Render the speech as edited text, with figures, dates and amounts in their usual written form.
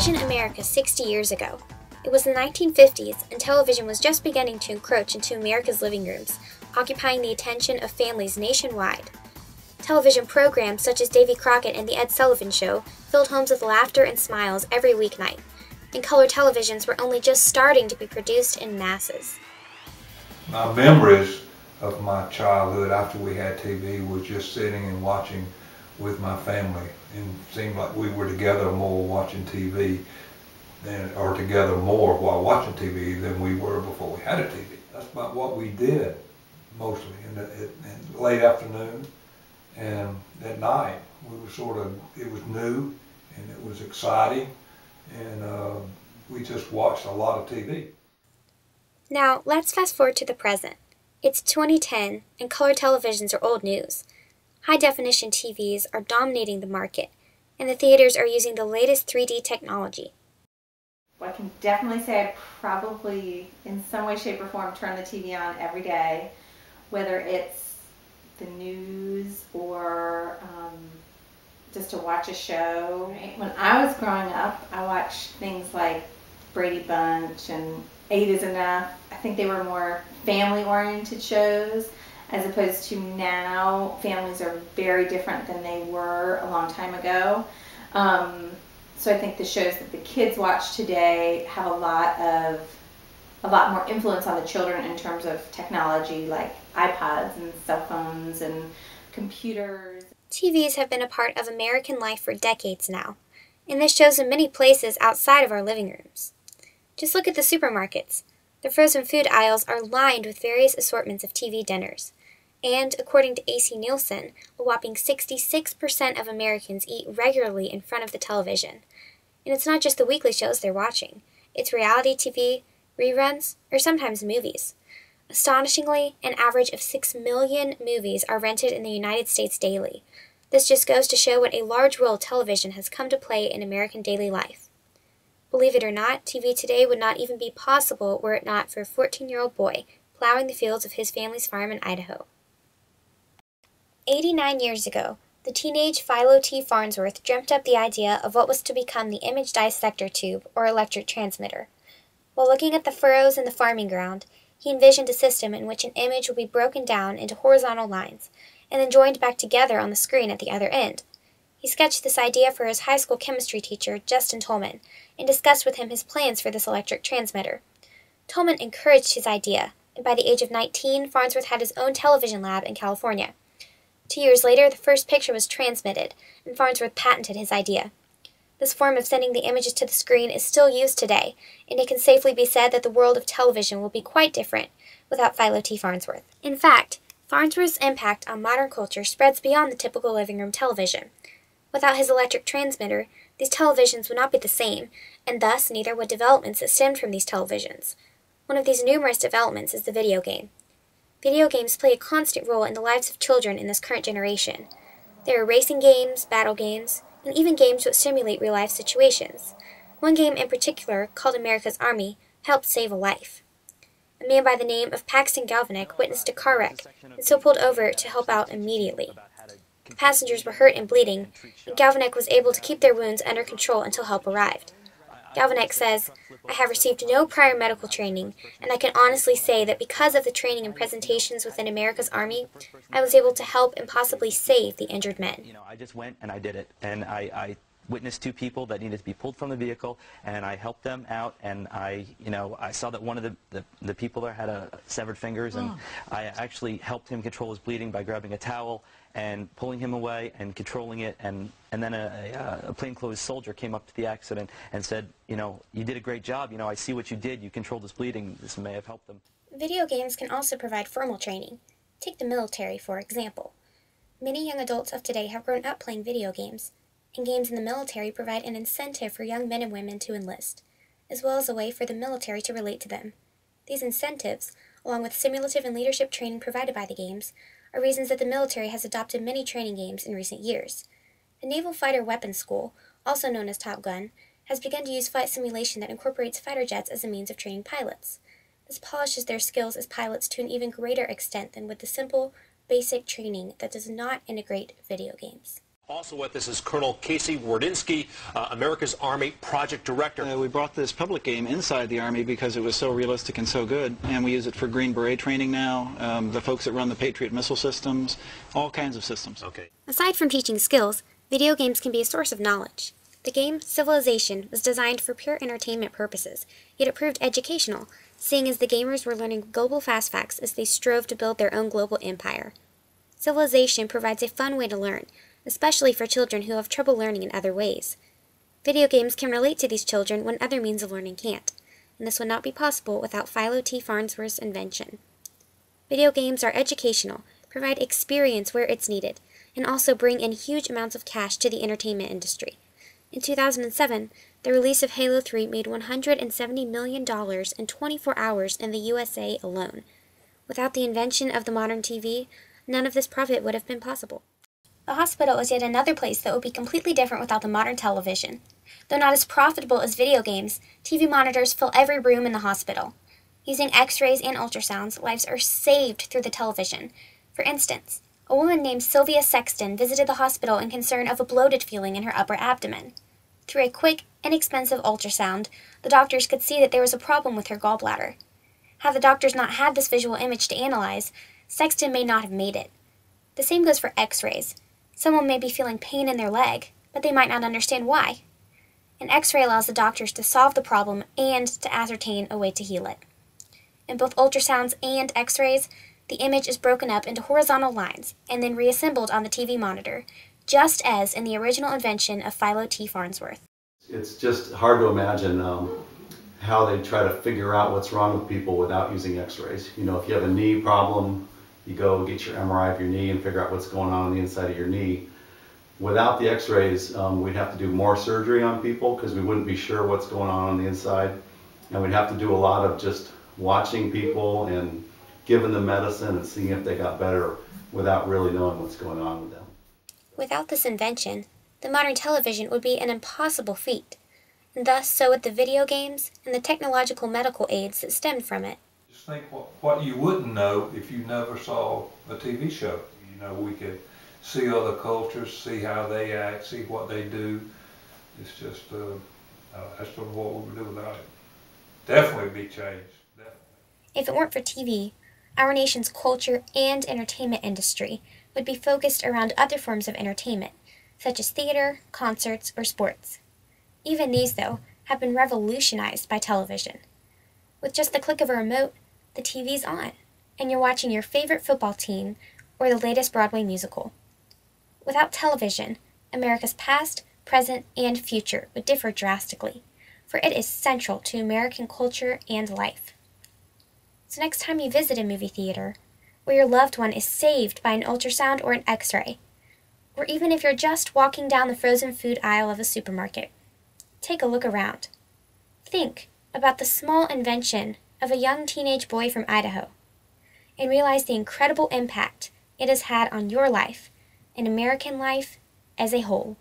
Imagine America 60 years ago. It was the 1950s, and television was just beginning to encroach into America's living rooms, occupying the attention of families nationwide. Television programs such as Davy Crockett and The Ed Sullivan Show filled homes with laughter and smiles every weeknight, and color televisions were only just starting to be produced in masses. My memories of my childhood after we had TV was just sitting and watching with my family, and it seemed like we were together more watching TV or together more while watching TV than we were before we had a TV. That's about what we did mostly in late afternoon and at night. We were it was new and it was exciting, and we just watched a lot of TV. Now, let's fast forward to the present. It's 2010, and color televisions are old news. High-definition TVs are dominating the market, and the theaters are using the latest 3D technology. Well, I can definitely say I probably, in some way, shape, or form, turn the TV on every day, whether it's the news or just to watch a show. When I was growing up, I watched things like Brady Bunch and 8 is Enough. I think they were more family-oriented shows, as opposed to now. Families are very different than they were a long time ago. So I think the shows that the kids watch today have a lot more influence on the children in terms of technology, like iPods and cell phones and computers. TVs have been a part of American life for decades now, and this shows in many places outside of our living rooms. Just look at the supermarkets. The frozen food aisles are lined with various assortments of TV dinners. And, according to AC Nielsen, a whopping 66% of Americans eat regularly in front of the television. And it's not just the weekly shows they're watching. It's reality TV, reruns, or sometimes movies. Astonishingly, an average of 6 million movies are rented in the United States daily. This just goes to show what a large role television has come to play in American daily life. Believe it or not, TV today would not even be possible were it not for a 14-year-old boy plowing the fields of his family's farm in Idaho. 89 years ago, the teenage Philo T. Farnsworth dreamt up the idea of what was to become the image dissector tube, or electric transmitter. While looking at the furrows in the farming ground, he envisioned a system in which an image would be broken down into horizontal lines, and then joined back together on the screen at the other end. He sketched this idea for his high school chemistry teacher, Justin Tolman, and discussed with him his plans for this electric transmitter. Tolman encouraged his idea, and by the age of 19, Farnsworth had his own television lab in California. 2 years later, the first picture was transmitted, and Farnsworth patented his idea. This form of sending the images to the screen is still used today, and it can safely be said that the world of television will be quite different without Philo T. Farnsworth. In fact, Farnsworth's impact on modern culture spreads beyond the typical living room television. Without his electric transmitter, these televisions would not be the same, and thus neither would developments that stemmed from these televisions. One of these numerous developments is the video game. Video games play a constant role in the lives of children in this current generation. There are racing games, battle games, and even games that simulate real-life situations. One game in particular, called America's Army, helped save a life. A man by the name of Paxton Galvanic witnessed a car wreck, and so pulled over to help out immediately. The passengers were hurt and bleeding, and Galvanic was able to keep their wounds under control until help arrived. Galvanic says, "I have received no prior medical training, and I can honestly say that because of the training and presentations within America's Army, I was able to help and possibly save the injured men." I just went and I did it, and I witnessed 2 people that needed to be pulled from the vehicle, and I helped them out, and I saw that one of the people there had severed fingers, and I actually helped him control his bleeding by grabbing a towel and pulling him away and controlling it, and then a plainclothes soldier came up to the accident and said, "You did a great job, I see what you did, you controlled his bleeding, this may have helped them." Video games can also provide formal training. Take the military, for example. Many young adults of today have grown up playing video games, and games in the military provide an incentive for young men and women to enlist, as well as a way for the military to relate to them. These incentives, along with simulative and leadership training provided by the games, are reasons that the military has adopted many training games in recent years. The Naval Fighter Weapons School, also known as Top Gun, has begun to use flight simulation that incorporates fighter jets as a means of training pilots. This polishes their skills as pilots to an even greater extent than with the simple, basic training that does not integrate video games. Also with us is Colonel Casey Wardinsky, America's Army Project Director. We brought this public game inside the Army because it was so realistic and so good, and we use it for Green Beret training now, the folks that run the Patriot missile systems, all kinds of systems. Okay. Aside from teaching skills, video games can be a source of knowledge. The game, Civilization, was designed for pure entertainment purposes, yet it proved educational, seeing as the gamers were learning global fast facts as they strove to build their own global empire. Civilization provides a fun way to learn, especially for children who have trouble learning in other ways. Video games can relate to these children when other means of learning can't, and this would not be possible without Philo T. Farnsworth's invention. Video games are educational, provide experience where it's needed, and also bring in huge amounts of cash to the entertainment industry. In 2007, the release of Halo 3 made $170 million in 24 hours in the USA alone. Without the invention of the modern TV, none of this profit would have been possible. The hospital is yet another place that would be completely different without the modern television. Though not as profitable as video games, TV monitors fill every room in the hospital. Using x-rays and ultrasounds, lives are saved through the television. For instance, a woman named Sylvia Sexton visited the hospital in concern of a bloated feeling in her upper abdomen. Through a quick, inexpensive ultrasound, the doctors could see that there was a problem with her gallbladder. Had the doctors not had this visual image to analyze, Sexton may not have made it. The same goes for x-rays. Someone may be feeling pain in their leg, but they might not understand why. An x-ray allows the doctors to solve the problem and to ascertain a way to heal it. In both ultrasounds and x-rays, the image is broken up into horizontal lines and then reassembled on the TV monitor, just as in the original invention of Philo T. Farnsworth. It's just hard to imagine how they try to figure out what's wrong with people without using x-rays. You know, if you have a knee problem, you go get your MRI of your knee and figure out what's going on the inside of your knee. Without the x-rays, we'd have to do more surgery on people because we wouldn't be sure what's going on the inside. And we'd have to do a lot of just watching people and giving them medicine and seeing if they got better without really knowing what's going on with them. Without this invention, the modern television would be an impossible feat, and thus so would the video games and the technological medical aids that stemmed from it. Just think what you wouldn't know if you never saw a TV show. You know, we could see other cultures, see how they act, see what they do. It's just, that's sort of what we would do without it. Definitely be changed. Definitely. If it weren't for TV, our nation's culture and entertainment industry would be focused around other forms of entertainment, such as theater, concerts, or sports. Even these, though, have been revolutionized by television. With just the click of a remote, the TV's on, and you're watching your favorite football team or the latest Broadway musical. Without television, America's past, present, and future would differ drastically, for it is central to American culture and life. So next time you visit a movie theater, where your loved one is saved by an ultrasound or an x-ray, or even if you're just walking down the frozen food aisle of a supermarket, take a look around. Think about the small invention of a young teenage boy from Idaho, and realize the incredible impact it has had on your life and American life as a whole.